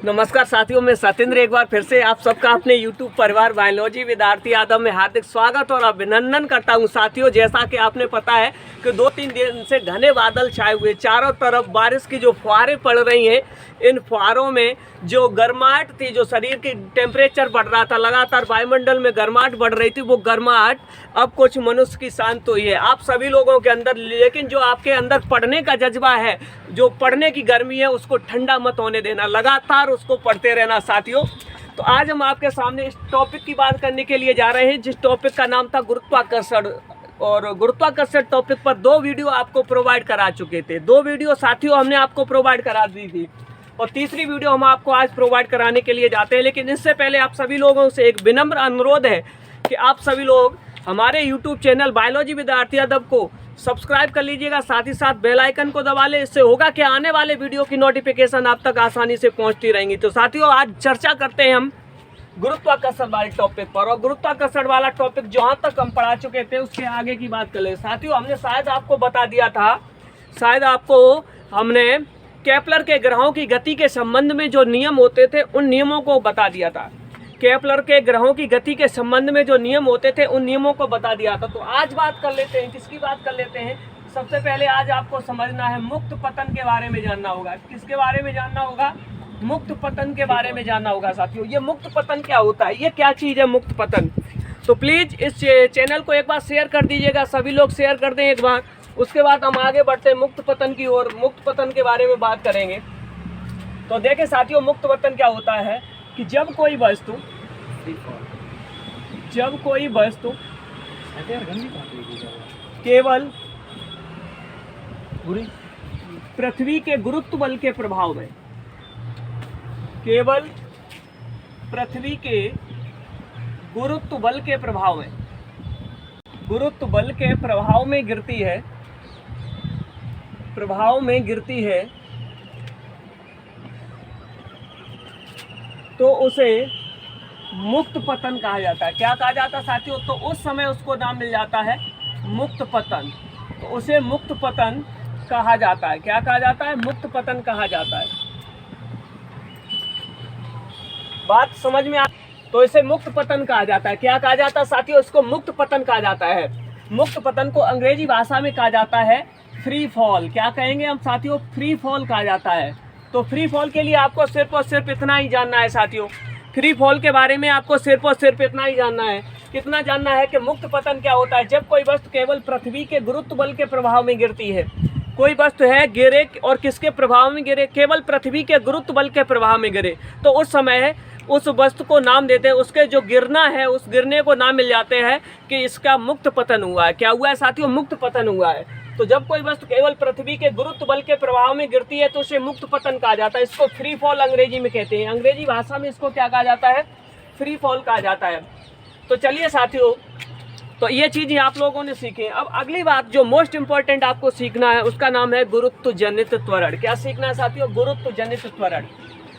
नमस्कार साथियों, मैं सत्येंद्र एक बार फिर से आप सबका अपने YouTube परिवार बायोलॉजी विद्यार्थी यादव में हार्दिक स्वागत और अभिनंदन करता हूं। साथियों, जैसा कि आपने पता है कि 2-3 दिन से घने बादल छाए हुए, चारों तरफ बारिश की जो फुहारें पड़ रही हैं, इन फुहारों में जो गर्माहट थी, जो शरीर की टेम्परेचर बढ़ रहा था, लगातार वायुमंडल में गर्माहट बढ़ रही थी, वो गर्माहट अब कुछ मनुष्य की शांत हुई है आप सभी लोगों के अंदर। लेकिन जो आपके अंदर पढ़ने का जज्बा है, जो पढ़ने की गर्मी है, उसको ठंडा मत होने देना, लगातार उसको पढ़ते रहना साथियों। तो आज हम आपके सामने इस टॉपिक की बात करने के लिए जा रहे हैं, जिस टॉपिक का नाम था गुरुत्वाकर्षण। और गुरुत्वाकर्षण टॉपिक पर 2 वीडियो आपको प्रोवाइड करा चुके थे। 2 वीडियो साथियों हमने आपको प्रोवाइड करा दी थी और तीसरी वीडियो हम आपको आज प्रोवाइड कराने के लिए जाते हैं। लेकिन इससे पहले आप सभी लोगों से एक विनम्र अनुरोध है कि आप सभी लोग हमारे YouTube चैनल बायोलॉजी विद्यार्थी यादव को सब्सक्राइब कर लीजिएगा, साथ ही साथ बेल आइकन को दबा लें। इससे होगा कि आने वाले वीडियो की नोटिफिकेशन आप तक आसानी से पहुंचती रहेंगी। तो साथियों, आज चर्चा करते हैं हम गुरुत्वाकर्षण वाले टॉपिक पर। और गुरुत्वाकर्षण वाला टॉपिक जहाँ तक हम पढ़ा चुके थे उसके आगे की बात कर ले साथियों। हमने शायद आपको बता दिया था, शायद आपको हमने केपलर के ग्रहों की गति के संबंध में जो नियम होते थे उन नियमों को बता दिया था। केपलर के ग्रहों की गति के संबंध में जो नियम होते थे उन नियमों को बता दिया था। तो आज बात कर लेते हैं, किसकी बात कर लेते हैं। सबसे पहले आज आपको समझना है, मुक्त पतन के बारे में जानना होगा। किसके बारे में जानना होगा? मुक्त पतन के बारे में जानना होगा साथियों। ये मुक्त पतन क्या होता है, ये क्या चीज़ है मुक्त पतन। तो प्लीज़ इस चैनल को एक बार शेयर कर दीजिएगा, सभी लोग शेयर कर दें एक बार। उसके बाद हम आगे बढ़ते हैं मुक्त पतन की ओर, मुक्त पतन के बारे में बात करेंगे। तो देखें साथियों, मुक्त पतन क्या होता है कि जब कोई वस्तु केवल पृथ्वी के गुरुत्व बल के प्रभाव में, केवल पृथ्वी के गुरुत्व बल के प्रभाव में, गुरुत्व बल के प्रभाव में गिरती है, प्रभाव में गिरती है, तो उसे मुक्त पतन कहा जाता है। क्या कहा जाता है साथियों? तो उस समय उसको नाम मिल जाता है मुक्त पतन। तो उसे मुक्त पतन कहा जाता है। क्या कहा जाता है? मुक्त पतन कहा जाता है। बात समझ में आ? तो इसे मुक्त पतन कहा जाता है। क्या कहा जाता है साथियों? इसको मुक्त पतन कहा जाता है। मुक्त पतन को अंग्रेजी भाषा में कहा जाता है फ्री फॉल। क्या कहेंगे हम साथियों? फ्री फॉल कहा जाता है। तो फ्री फॉल के लिए आपको सिर्फ और सिर्फ इतना ही जानना है साथियों। फ्री फॉल के बारे में आपको सिर्फ और सिर्फ इतना ही जानना है। कितना जानना है कि मुक्त पतन क्या होता है? जब कोई वस्तु केवल पृथ्वी के गुरुत्व बल के प्रभाव में गिरती है। कोई वस्तु है गिरे और किसके प्रभाव में गिरे? केवल पृथ्वी के गुरुत्व बल के प्रभाव में गिरे, तो उस समय उस वस्तु को नाम देते हैं, उसके जो गिरना है उस गिरने को नाम मिल जाते हैं कि इसका मुक्त पतन हुआ है। क्या हुआ है साथियों? मुक्त पतन हुआ है। तो जब कोई वस्तु केवल पृथ्वी के गुरुत्व बल के प्रभाव में गिरती है तो उसे मुक्त पतन कहा जाता है। इसको फ्री फॉल अंग्रेजी में कहते हैं। अंग्रेजी भाषा में इसको क्या कहा जाता है? फ्री फॉल कहा जाता है। तो चलिए साथियों, तो ये चीज़ें आप लोगों ने सीखी। अब अगली बात जो मोस्ट इंपॉर्टेंट आपको सीखना है उसका नाम है गुरुत्व जनित त्वरण। क्या सीखना है साथियों? गुरुत्व जनित त्वरण।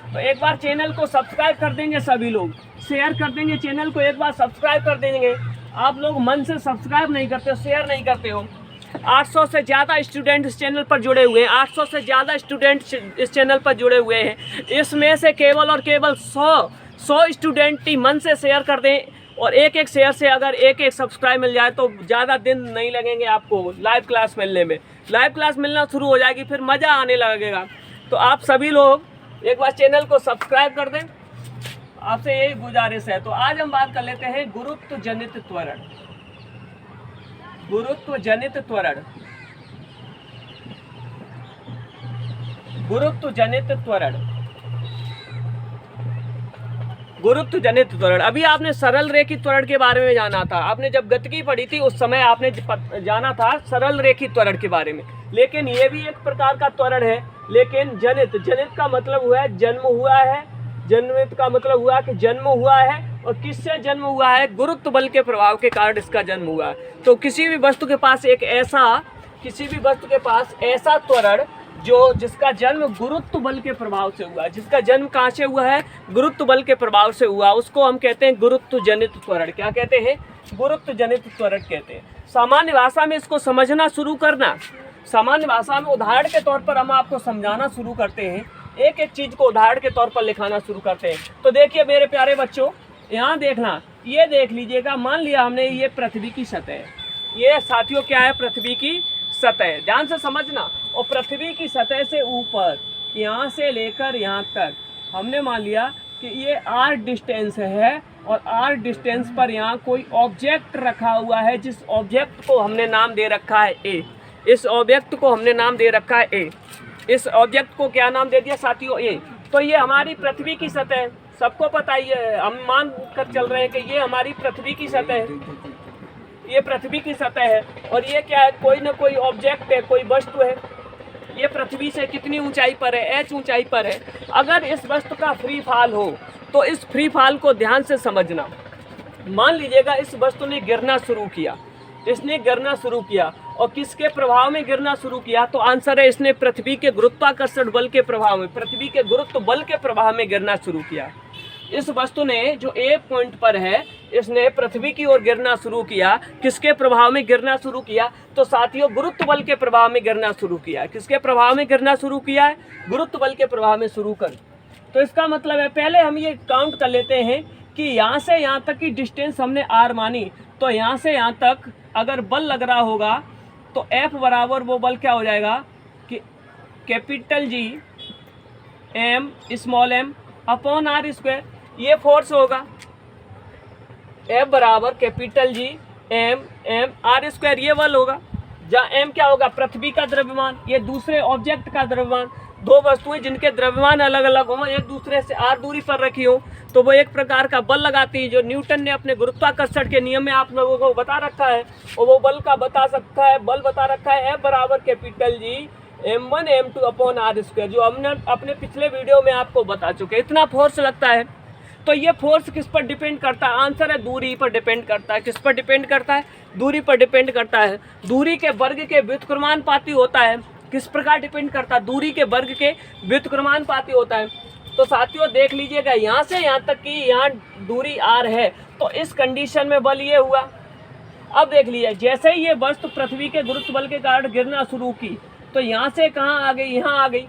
तो एक बार चैनल को सब्सक्राइब कर देंगे सभी लोग, शेयर कर देंगे चैनल को, एक बार सब्सक्राइब कर देंगे। आप लोग मन से सब्सक्राइब नहीं करते हो, शेयर नहीं करते हो। 800 से ज़्यादा स्टूडेंट इस चैनल पर जुड़े हुए हैं, 800 से ज़्यादा स्टूडेंट इस चैनल पर जुड़े हुए हैं। इसमें से केवल और केवल 100 स्टूडेंट ही मन से शेयर कर दें और एक शेयर से अगर एक सब्सक्राइब मिल जाए तो ज़्यादा दिन नहीं लगेंगे आपको लाइव क्लास मिलने में। लाइव क्लास मिलना शुरू हो जाएगी, फिर मज़ा आने लगेगा। तो आप सभी लोग एक बार चैनल को सब्सक्राइब कर दें, आपसे यही गुजारिश है। तो आज हम बात कर लेते हैं गुरुत्व जनित त्वरण। गुरुत्व जनित त्वरण, गुरुत्व जनित त्वरण, गुरुत्व जनित त्वरण। अभी आपने सरल रेखी त्वरण के बारे में जाना था। आपने जब गतिकी पढ़ी थी उस समय आपने जाना था सरल रेखी त्वरण के बारे में। लेकिन ये भी एक प्रकार का त्वरण है। लेकिन जनित, जनित का मतलब हुआ है जन्म हुआ है। जन्मित का मतलब हुआ कि जन्म हुआ है। और किससे जन्म हुआ है? गुरुत्व बल के प्रभाव के कारण इसका जन्म हुआ है। तो किसी भी वस्तु के पास ऐसा त्वरण जिसका जन्म गुरुत्व बल के प्रभाव से हुआ, जिसका जन्म कहाँ से हुआ है? गुरुत्व बल के प्रभाव से हुआ, उसको हम कहते हैं गुरुत्व जनित त्वरण। क्या कहते हैं? गुरुत्व जनित त्वरण कहते हैं। सामान्य भाषा में इसको समझना शुरू करना। सामान्य भाषा में उदाहरण के तौर पर हम आपको समझाना शुरू करते हैं एक एक चीज़ को उदाहरण के तौर पर लिखाना शुरू करते हैं। तो देखिए मेरे प्यारे बच्चों, यहाँ देखना, ये देख लीजिएगा, मान लिया हमने ये पृथ्वी की सतह है, ये साथियों क्या है, पृथ्वी की सतह, ध्यान से समझना। और पृथ्वी की सतह से ऊपर यहाँ से लेकर यहाँ तक हमने मान लिया कि ये r डिस्टेंस है, और r डिस्टेंस पर यहाँ कोई ऑब्जेक्ट रखा हुआ है, जिस ऑब्जेक्ट को हमने नाम दे रखा है a। इस ऑब्जेक्ट को हमने नाम दे रखा है a। इस ऑब्जेक्ट को क्या नाम दे दिया साथियों, a। तो ये हमारी पृथ्वी की सतह है, सबको पता ही है, हम मान कर चल रहे हैं कि ये हमारी पृथ्वी की सतह है, ये पृथ्वी की सतह है। और ये क्या है, कोई ना कोई ऑब्जेक्ट है, कोई वस्तु है। ये पृथ्वी से कितनी ऊंचाई पर है, h ऊंचाई पर है। अगर इस वस्तु का फ्री फॉल हो तो इस फ्री फॉल को ध्यान से समझना। मान लीजिएगा इस वस्तु ने गिरना शुरू किया, इसने गिरना शुरू किया, और किसके प्रभाव में गिरना शुरू किया, तो आंसर है इसने पृथ्वी के गुरुत्वाकर्षण बल के प्रभाव में, पृथ्वी के गुरुत्व बल के प्रभाव में गिरना शुरू किया। इस वस्तु ने जो ए पॉइंट पर है, इसने पृथ्वी की ओर गिरना शुरू किया। किसके प्रभाव में गिरना शुरू किया, तो साथियों गुरुत्व बल के प्रभाव में गिरना शुरू किया। किसके प्रभाव में गिरना शुरू किया है, गुरुत्व बल के प्रभाव में शुरू कर। तो इसका मतलब है, पहले हम ये काउंट कर लेते हैं कि यहाँ से यहाँ तक की डिस्टेंस हमने आर मानी, तो यहाँ से यहाँ तक अगर बल लग रहा होगा तो F बराबर वो बल क्या हो जाएगा कि capital G M small m upon R square, ये फोर्स होगा। F बराबर capital G M R square, ये बल होगा। जहाँ M क्या होगा, पृथ्वी का द्रव्यमान, ये दूसरे ऑब्जेक्ट का द्रव्यमान। दो वस्तुएं जिनके द्रव्यमान अलग अलग हों, एक दूसरे से r दूरी पर रखी हो, तो वो एक प्रकार का बल लगाती है, जो न्यूटन ने अपने गुरुत्वाकर्षण के नियम में आप लोगों को बता रखा है। और वो बल का बल बता रखा है F बराबर capital G M1 M2 upon R square, जो हमने अपने पिछले वीडियो में आपको बता चुके। इतना फोर्स लगता है। तो ये फोर्स किस पर डिपेंड करता है, आंसर है दूरी पर डिपेंड करता है। किस पर डिपेंड करता है, दूरी पर डिपेंड करता है। दूरी के वर्ग के व्युत्क्रमानुपाती होता है। किस प्रकार डिपेंड करता है, दूरी के वर्ग के व्युत्क्रमानुपाती होता है। तो साथियों देख लीजिएगा, यहाँ से यहाँ तक की यहाँ दूरी r है, तो इस कंडीशन में बल ये हुआ। अब देख लीजिए, जैसे ही ये वस्तु पृथ्वी के गुरुत्व बल के कारण गिरना शुरू की, तो यहाँ से कहाँ आ गई, यहाँ आ गई।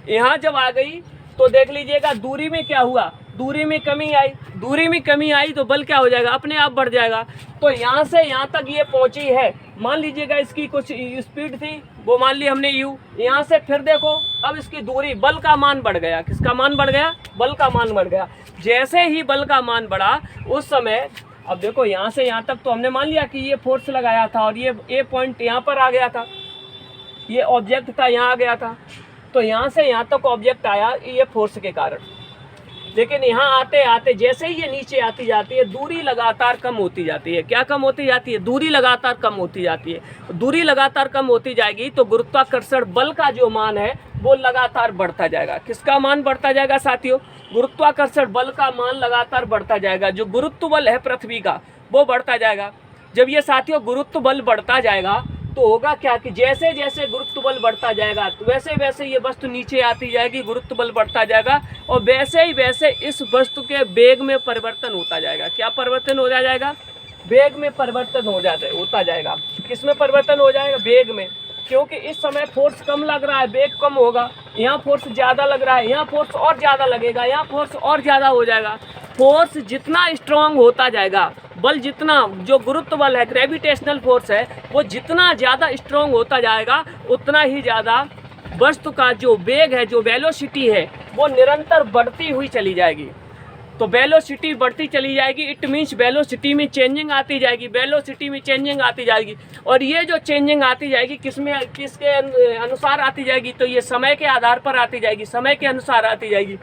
यहाँ जब आ गई तो देख लीजिएगा दूरी में क्या हुआ, दूरी में कमी आई। दूरी में कमी आई तो बल क्या हो जाएगा, अपने आप बढ़ जाएगा। तो यहाँ से यहाँ तक ये पहुँची है, मान लीजिएगा इसकी कुछ स्पीड थी, वो मान ली हमने u। यहाँ से फिर देखो, अब इसकी दूरी, बल का मान बढ़ गया। किसका मान बढ़ गया, बल का मान बढ़ गया। जैसे ही बल का मान बढ़ा उस समय, अब देखो यहाँ से यहाँ तक तो हमने मान लिया कि ये फोर्स लगाया था, और ये ए पॉइंट यहाँ पर आ गया था, ये ऑब्जेक्ट था, यहाँ आ गया था। तो यहाँ से यहाँ तक ऑब्जेक्ट आया ये फोर्स के कारण। लेकिन यहाँ आते आते जैसे ही ये नीचे आती जाती है, दूरी लगातार कम होती जाती है। क्या कम होती जाती है, दूरी लगातार कम होती जाती है। दूरी लगातार कम होती जाएगी तो गुरुत्वाकर्षण बल का जो मान है वो लगातार बढ़ता जाएगा। किसका मान बढ़ता जाएगा साथियों, गुरुत्वाकर्षण बल का मान लगातार बढ़ता जाएगा। जो गुरुत्व बल है पृथ्वी का वो बढ़ता जाएगा। जब ये साथियों गुरुत्व बल बढ़ता जाएगा तो होगा क्या कि जैसे जैसे गुरुत्व बल बढ़ता जाएगा तो वैसे वैसे ये वस्तु नीचे आती जाएगी, गुरुत्व बल बढ़ता जाएगा, और वैसे ही वैसे इस वस्तु के वेग में परिवर्तन होता जाएगा। क्या परिवर्तन हो जाएगा, वेग में परिवर्तन होता जाएगा। किस में परिवर्तन हो जाएगा, वेग में। क्योंकि इस समय फोर्स कम लग रहा है, वेग कम होगा। यहाँ फोर्स ज़्यादा लग रहा है, यहाँ फोर्स और ज़्यादा लगेगा, यहाँ फोर्स और ज़्यादा हो जाएगा। फोर्स जितना स्ट्रांग होता जाएगा, बल जितना, जो गुरुत्व बल है, ग्रेविटेशनल फोर्स है, वो जितना ज़्यादा स्ट्रांग होता जाएगा उतना ही ज़्यादा वस्तु का जो वेग है, जो वेलोसिटी है, वो निरंतर बढ़ती हुई चली जाएगी। तो वेलोसिटी बढ़ती चली जाएगी, इट मीन्स वेलोसिटी में चेंजिंग आती जाएगी, वेलोसिटी में चेंजिंग आती जाएगी। और ये जो चेंजिंग आती जाएगी किसके अनुसार आती जाएगी, तो ये समय के आधार पर आती जाएगी, समय के अनुसार आती जाएगी।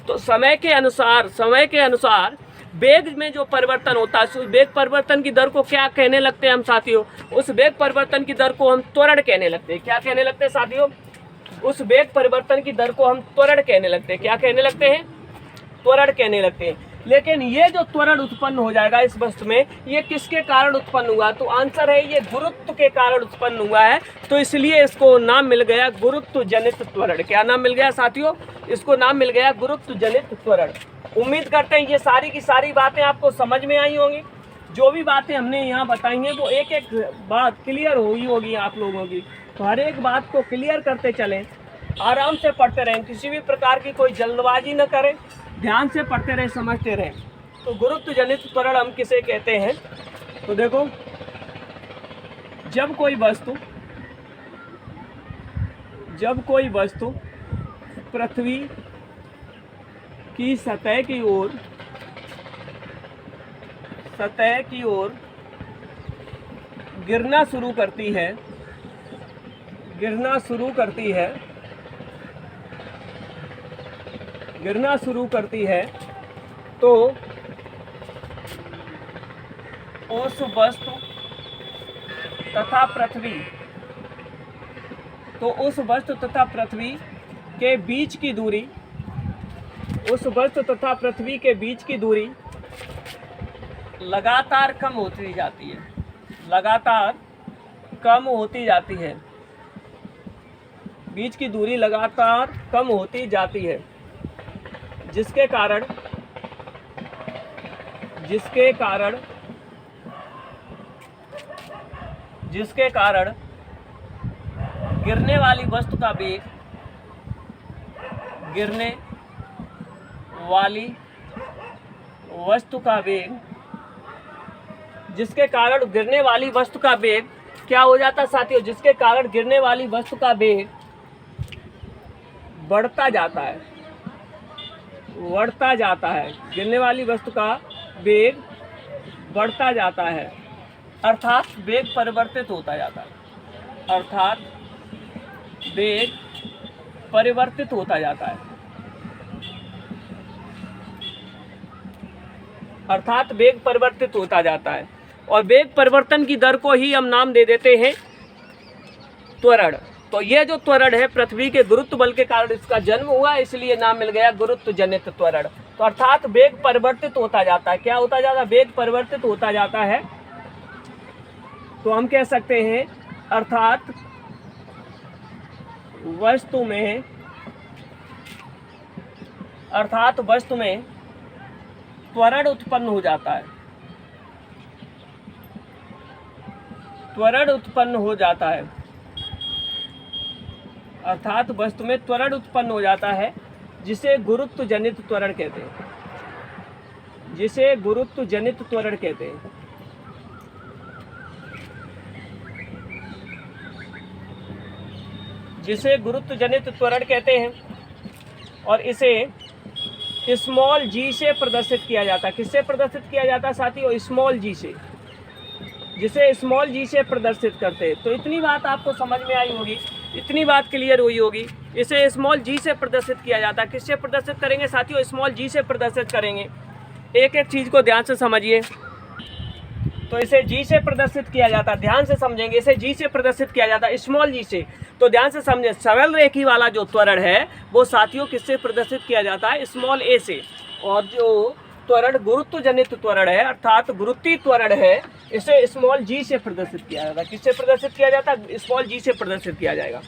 तो समय के अनुसार वेग में जो परिवर्तन होता है, उस वेग परिवर्तन की दर को क्या कहने लगते हैं हम साथियों, उस वेग परिवर्तन की दर को हम त्वरण कहने लगते हैं। क्या कहने लगते हैं साथियों, उस वेग परिवर्तन की दर को हम त्वरण कहने लगते हैं। क्या कहने लगते हैं, त्वरण कहने लगते हैं। लेकिन ये जो त्वरण उत्पन्न हो जाएगा इस वस्तु में, ये किसके कारण उत्पन्न हुआ, तो आंसर है ये गुरुत्व के कारण उत्पन्न हुआ है। तो इसलिए इसको नाम मिल गया गुरुत्व जनित त्वरण। क्या नाम मिल गया साथियों, इसको नाम मिल गया गुरुत्व जनित त्वरण। उम्मीद करते हैं ये सारी की सारी बातें आपको समझ में आई होंगी। जो भी बातें हमने यहाँ बताई हैं वो एक एक बात क्लियर हुई होगी आप लोगों की। तो हर एक बात को क्लियर करते चलें आराम से पढ़ते रहें, किसी भी प्रकार की कोई जल्दबाजी न करें, ध्यान से पढ़ते रहें, समझते रहें। तो गुरुत्व जनित त्वरण हम किसे कहते हैं? तो देखो, जब कोई वस्तु पृथ्वी की सतह की ओर गिरना शुरू करती है तो उस वस्तु तथा पृथ्वी के बीच की दूरी लगातार कम होती जाती है। बीच की दूरी लगातार कम होती जाती है, जिसके कारण गिरने वाली वस्तु का वेग क्या हो जाता है साथियों? जिसके कारण गिरने वाली वस्तु का वेग बढ़ता जाता है। गिरने वाली वस्तु का वेग बढ़ता जाता है, अर्थात वेग परिवर्तित होता जाता है। अर्थात वेग परिवर्तित होता जाता है। और वेग परिवर्तन की दर को ही हम नाम दे देते हैं त्वरण। तो ये जो त्वरण है, पृथ्वी के गुरुत्व बल के कारण इसका जन्म हुआ, इसलिए नाम मिल गया गुरुत्व जनित त्वरण। तो अर्थात वेग परिवर्तित होता जाता है। क्या होता जाता है? वेग परिवर्तित होता जाता है। तो हम कह सकते हैं अर्थात वस्तु में त्वरण उत्पन्न हो जाता है। अर्थात वस्तु में त्वरण उत्पन्न हो जाता है, जिसे गुरुत्व जनित त्वरण कहते हैं। और इसे स्मॉल जी से प्रदर्शित किया जाता है। किससे प्रदर्शित किया जाता है साथियों? स्मॉल जी से, जिसे स्मॉल जी से प्रदर्शित करते हैं। तो इतनी बात आपको समझ में आई होगी, इतनी बात क्लियर हुई होगी। इसे स्मॉल जी से प्रदर्शित किया जाता है। किससे प्रदर्शित करेंगे साथियों? स्मॉल जी से प्रदर्शित करेंगे। एक एक चीज़ को ध्यान से समझिए। तो इसे जी से प्रदर्शित किया जाता है, ध्यान से समझेंगे। इसे जी से प्रदर्शित किया जाता है, स्मॉल जी से। तो ध्यान से समझें, सरल रेखी वाला जो त्वरण है वो साथियों किससे प्रदर्शित किया जाता है? स्मॉल ए से। और जो त्वरण गुरुत्व जनित त्वरण है, अर्थात गुरुत्वीय त्वरण है, इसे स्मॉल जी से प्रदर्शित किया जाता है। किससे प्रदर्शित किया जाता है? स्मॉल जी से प्रदर्शित किया जाएगा।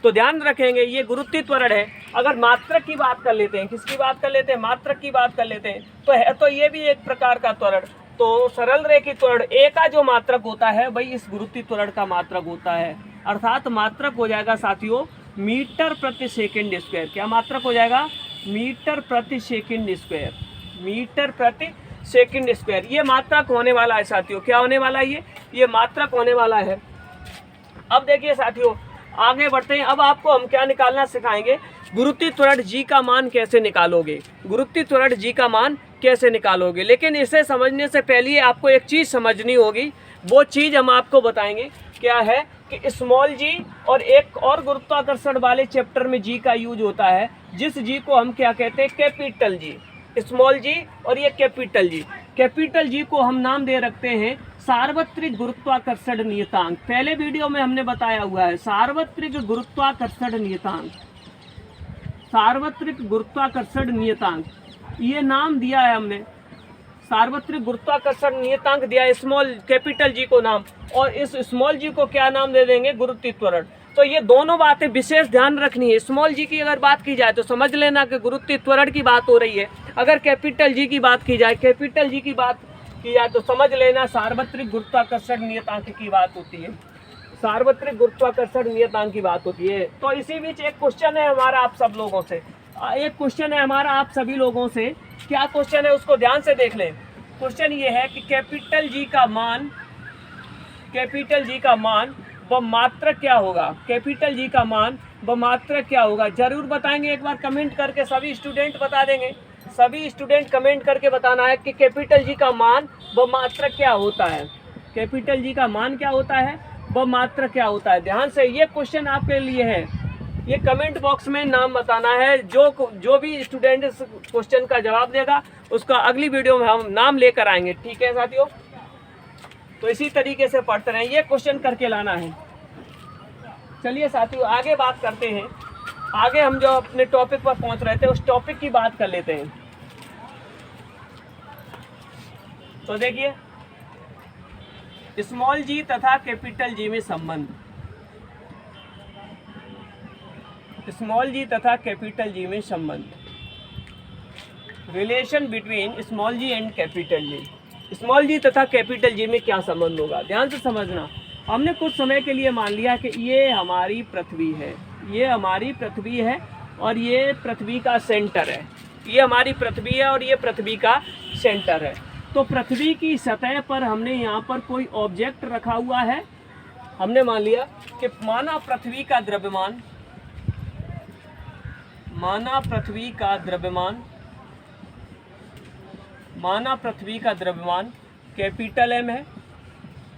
तो ध्यान रखेंगे, ये गुरुत्वीय त्वरण है। अगर मात्रक की बात कर लेते हैं, किसकी बात कर लेते हैं? मात्रक की बात कर लेते हैं, तो है तो ये भी एक प्रकार का त्वरण। तो सरल रेखी त्वरण ए का जो मात्रक होता है वही इस गुरुत्वीय त्वरण का मात्रक होता है। अर्थात मात्रक हो जाएगा साथियों मीटर प्रति सेकंड स्क्वायर। क्या मात्रक हो जाएगा? मीटर प्रति सेकंड स्क्वायर। ये मात्रक होने वाला है साथियों। क्या होने वाला है? ये मात्रक होने वाला है। अब देखिए साथियों, आगे बढ़ते हैं। अब आपको हम क्या निकालना सिखाएंगे? गुरुत्वीय त्वरण जी का मान कैसे निकालोगे। लेकिन इसे समझने से पहले आपको एक चीज़ समझनी होगी। वो चीज़ हम आपको बताएंगे। क्या है कि स्मॉल जी और एक और गुरुत्वाकर्षण वाले चैप्टर में जी का यूज होता है, जिस जी को हम क्या कहते हैं? Capital G. स्मॉल जी और ये कैपिटल जी। कैपिटल जी को हम नाम दे रखते हैं सार्वत्रिक गुरुत्वाकर्षण नियतांक। पहले वीडियो में हमने बताया हुआ है सार्वत्रिक गुरुत्वाकर्षण नियतांक, ये नाम दिया है हमने। सार्वत्रिक गुरुत्वाकर्षण नियतांक दिया स्मॉल कैपिटल जी को नाम, और इस स्मॉल जी को क्या नाम दे देंगे? गुरुत्वीय त्वरण। तो ये दोनों बातें विशेष ध्यान रखनी है। स्मॉल जी की अगर बात की जाए तो समझ लेना कि गुरुत्वीय त्वरण की बात हो रही है। अगर कैपिटल जी की बात की जाए तो समझ लेना सार्वत्रिक गुरुत्वाकर्षण नियतांक की बात होती है। सार्वत्रिक गुरुत्वाकर्षण नियतांक की बात होती है। तो इसी बीच एक क्वेश्चन है हमारा आप सब लोगों से, एक क्वेश्चन है हमारा आप सभी लोगों से। क्या क्वेश्चन है उसको ध्यान से देख लें। क्वेश्चन ये है कि कैपिटल जी का मान व मात्रक क्या होगा। कैपिटल जी का मान व मात्रक क्या होगा, जरूर बताएंगे। एक बार कमेंट करके सभी स्टूडेंट बता देंगे। सभी स्टूडेंट कमेंट करके बताना है कि कैपिटल जी का मान व मात्रक क्या होता है। कैपिटल जी का मान क्या होता है व मात्रक क्या होता है। ध्यान से, ये क्वेश्चन आपके लिए है। ये कमेंट बॉक्स में नाम बताना है। जो भी स्टूडेंट इस क्वेश्चन का जवाब देगा उसका अगली वीडियो में हम नाम लेकर आएंगे। ठीक है साथियों, तो इसी तरीके से पढ़ते रहें, ये क्वेश्चन करके लाना है। चलिए साथियों आगे बात करते हैं। आगे हम जो अपने टॉपिक पर पहुंच रहे थे उस टॉपिक की बात कर लेते हैं। तो देखिए, स्मॉल जी तथा कैपिटल जी में संबंध। स्मॉल जी तथा कैपिटल जी में संबंध, relation between small G and capital G. Small G तथा कैपिटल जी में क्या संबंध होगा, ध्यान से समझना। हमने कुछ समय के लिए मान लिया कि ये हमारी पृथ्वी है, ये हमारी पृथ्वी है और ये पृथ्वी का सेंटर है। ये हमारी पृथ्वी है और ये पृथ्वी का सेंटर है। तो पृथ्वी की सतह पर हमने यहाँ पर कोई ऑब्जेक्ट रखा हुआ है। हमने मान लिया कि माना पृथ्वी का द्रव्यमान, माना पृथ्वी का द्रव्यमान कैपिटल एम है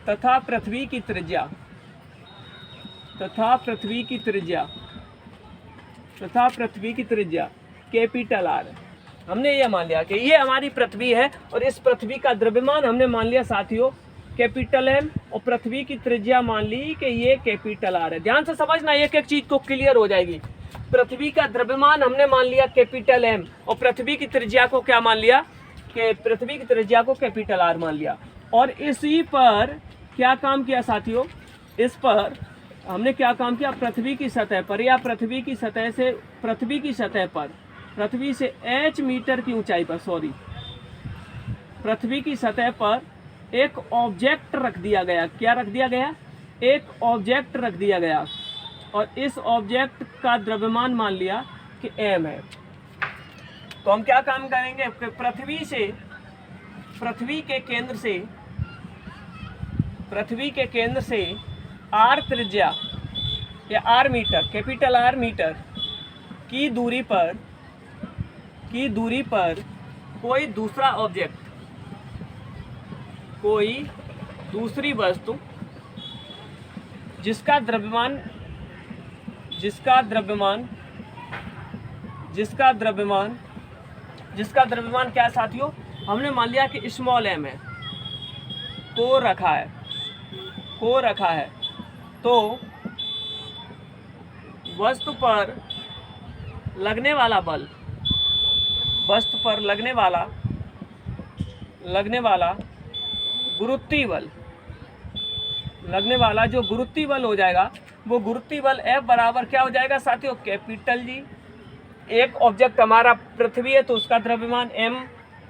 तथा पृथ्वी की त्रिज्या कैपिटल आर है। हमने ये मान लिया कि ये हमारी पृथ्वी है और इस पृथ्वी का द्रव्यमान हमने मान लिया साथियों कैपिटल एम और पृथ्वी की त्रिज्या मान ली कि ये कैपिटल आर है। ध्यान से समझना, एक एक चीज को क्लियर हो जाएगी। पृथ्वी का द्रव्यमान हमने मान लिया कैपिटल एम और पृथ्वी की त्रिज्या को क्या मान लिया कि पृथ्वी की त्रिज्या को कैपिटल आर मान लिया। और इसी पर क्या काम किया साथियों, इस पर हमने क्या काम किया, पृथ्वी की सतह पर या पृथ्वी की सतह पर पृथ्वी से h मीटर की ऊंचाई पर पृथ्वी की सतह पर एक ऑब्जेक्ट रख दिया गया। क्या रख दिया गया, एक ऑब्जेक्ट रख दिया गया और इस ऑब्जेक्ट का द्रव्यमान मान लिया कि m है। तो हम क्या काम करेंगे, पृथ्वी के केंद्र से r त्रिज्या या r metre, capital R metre की दूरी पर कोई दूसरा ऑब्जेक्ट, कोई दूसरी वस्तु जिसका द्रव्यमान क्या है साथियों, हमने मान लिया कि स्मॉल m है, को रखा है। तो वस्तु पर लगने वाला जो गुरुत्वीय बल हो जाएगा वो गुरुत्वीय बल F बराबर क्या हो जाएगा साथियों, कैपिटल जी। एक ऑब्जेक्ट हमारा पृथ्वी है तो उसका द्रव्यमान m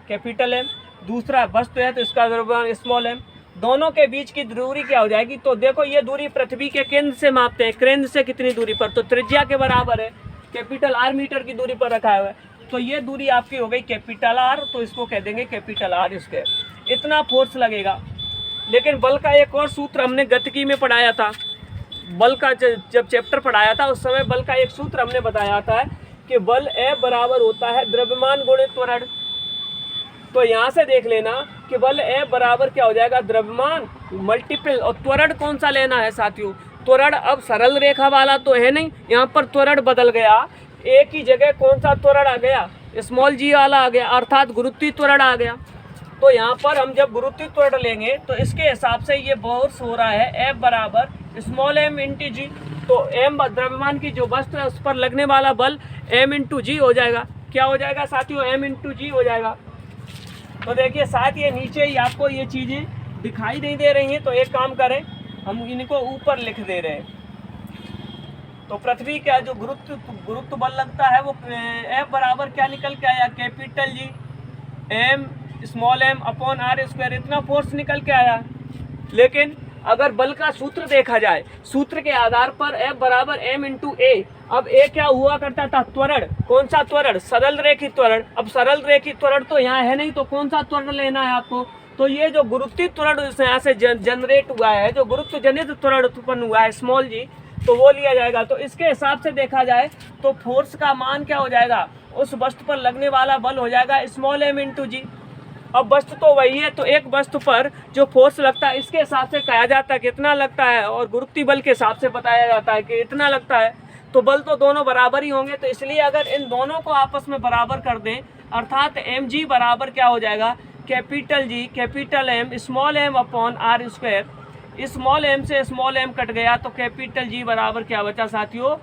कैपिटल M, दूसरा वस्तु है तो इसका द्रव्यमान स्मॉल m। दोनों के बीच की दूरी क्या हो जाएगी, तो देखो ये दूरी पृथ्वी के केंद्र से मापते हैं, केंद्र से कितनी दूरी पर, तो त्रिज्या के बराबर है, कैपिटल R मीटर की दूरी पर रखा हुआ है। तो ये दूरी आपकी हो गई कैपिटल R, तो इसको कह देंगे कैपिटल R स्क्वायर। इतना फोर्स लगेगा। लेकिन बल का एक और सूत्र हमने गतिकी में पढ़ाया था, बल का जब चैप्टर पढ़ाया था उस समय बल का एक सूत्र हमने बताया था कि बल F बराबर होता है द्रव्यमान गुणित त्वरण। तो यहाँ से देख लेना कि बल F बराबर क्या हो जाएगा, द्रव्यमान मल्टीपल, और त्वरण कौन सा लेना है साथियों, त्वरण अब सरल रेखा वाला तो है नहीं, यहाँ पर त्वरण बदल गया। एक ही जगह कौन सा त्वरण आ गया, स्मॉल जी वाला आ गया, अर्थात गुरुत्वीय त्वरण आ गया। तो यहाँ पर हम जब गुरुत्वीय त्वरण लेंगे तो इसके हिसाब से ये फोर्स हो रहा है F बराबर स्मॉल m इंटू जी। तो m द्रव्यमान की जो वस्तु है उस पर लगने वाला बल m इंटू जी हो जाएगा। क्या हो जाएगा साथियों, m इंटू जी हो जाएगा। तो देखिए साथ ये नीचे ही आपको ये चीज़ें दिखाई नहीं दे रही हैं, तो एक काम करें, हम इनको ऊपर लिख दे रहे हैं। तो पृथ्वी का जो गुरुत्व बल लगता है वो F बराबर क्या निकल के आया, capital G m small m upon R square, इतना फोर्स निकल के आया। लेकिन अगर बल का सूत्र देखा जाए, सूत्र के आधार पर F बराबर m इंटू ए। अब ए क्या हुआ करता था? त्वरण। कौन सा त्वरण? सरल रेखित त्वरण। अब सरल रेखित त्वरण तो यहाँ है नहीं, तो कौन सा त्वरण लेना है आपको? तो ये जो गुरुत्वीय त्वरण यहाँ से जनरेट हुआ है, जो गुरुत्व जनित त्वरण उत्पन्न हुआ है स्मॉल जी, तो वो लिया जाएगा। तो इसके हिसाब से देखा जाए तो फोर्स का मान क्या हो जाएगा? उस वस्तु पर लगने वाला बल हो जाएगा स्मॉल m इंटू जी। अब वस्तु तो वही है, तो एक वस्तु पर जो फोर्स लगता है इसके हिसाब से कहा जाता है कितना लगता है, और गुरुत्वीय बल के हिसाब से बताया जाता है कि इतना लगता है। तो बल तो दोनों बराबर ही होंगे, तो इसलिए अगर इन दोनों को आपस में बराबर कर दें, अर्थात mg बराबर क्या हो जाएगा? Capital G capital M small m upon R square. Small m से स्मॉल m कट गया, तो कैपिटल G बराबर क्या बचा साथियों?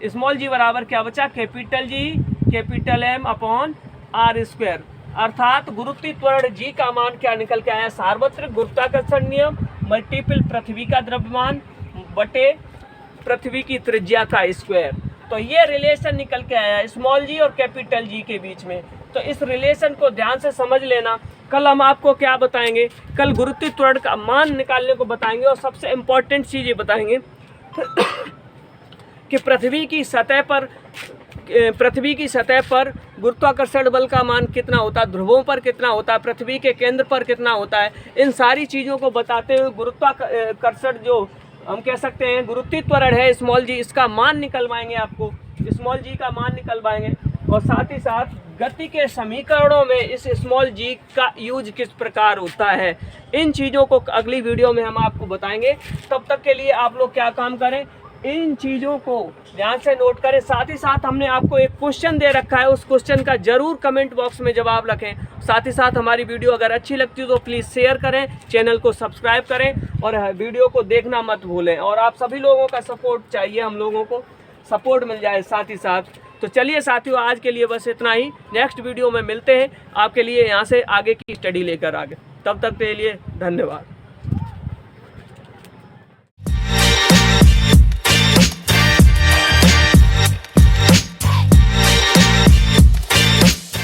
स्मॉल g बराबर क्या बचा? Capital G capital M upon R square. अर्थात गुरुत्वीय त्वरण G का मान क्या निकल के आया? सार्वत्रिक गुरुत्वाकर्षण नियम मल्टीपल पृथ्वी का द्रव्यमान बटे पृथ्वी की त्रिज्या का स्क्वायर। तो ये रिलेशन निकल के आया स्मॉल जी और कैपिटल जी के बीच में। तो इस रिलेशन को ध्यान से समझ लेना। कल हम आपको क्या बताएंगे? कल गुरुत्वीय त्वरण का मान निकालने को बताएंगे, और सबसे इम्पोर्टेंट चीज़ ये बताएंगे कि पृथ्वी की सतह पर गुरुत्वाकर्षण बल का मान कितना होता है, ध्रुवों पर कितना होता है, पृथ्वी के केंद्र पर कितना होता है। इन सारी चीज़ों को बताते हुए गुरुत्वाकर्षण जो हम कह सकते हैं गुरुत्वीय त्वरण है स्मॉल जी, इसका मान निकलवाएंगे आपको, स्मॉल जी का मान निकलवाएंगे। और साथ ही साथ गति के समीकरणों में इस स्मॉल जी का यूज किस प्रकार होता है, इन चीज़ों को अगली वीडियो में हम आपको बताएंगे। तब तक के लिए आप लोग क्या काम करें, इन चीज़ों को ध्यान से नोट करें। साथ ही साथ हमने आपको एक क्वेश्चन दे रखा है, उस क्वेश्चन का जरूर कमेंट बॉक्स में जवाब रखें। साथ ही साथ हमारी वीडियो अगर अच्छी लगती हो तो प्लीज़ शेयर करें, चैनल को सब्सक्राइब करें और वीडियो को देखना मत भूलें। और आप सभी लोगों का सपोर्ट चाहिए, हम लोगों को सपोर्ट मिल जाए साथ ही साथ। तो चलिए साथियों, आज के लिए बस इतना ही। नेक्स्ट वीडियो में मिलते हैं आपके लिए यहाँ से आगे की स्टडी लेकर आगे। तब तक के लिए धन्यवाद।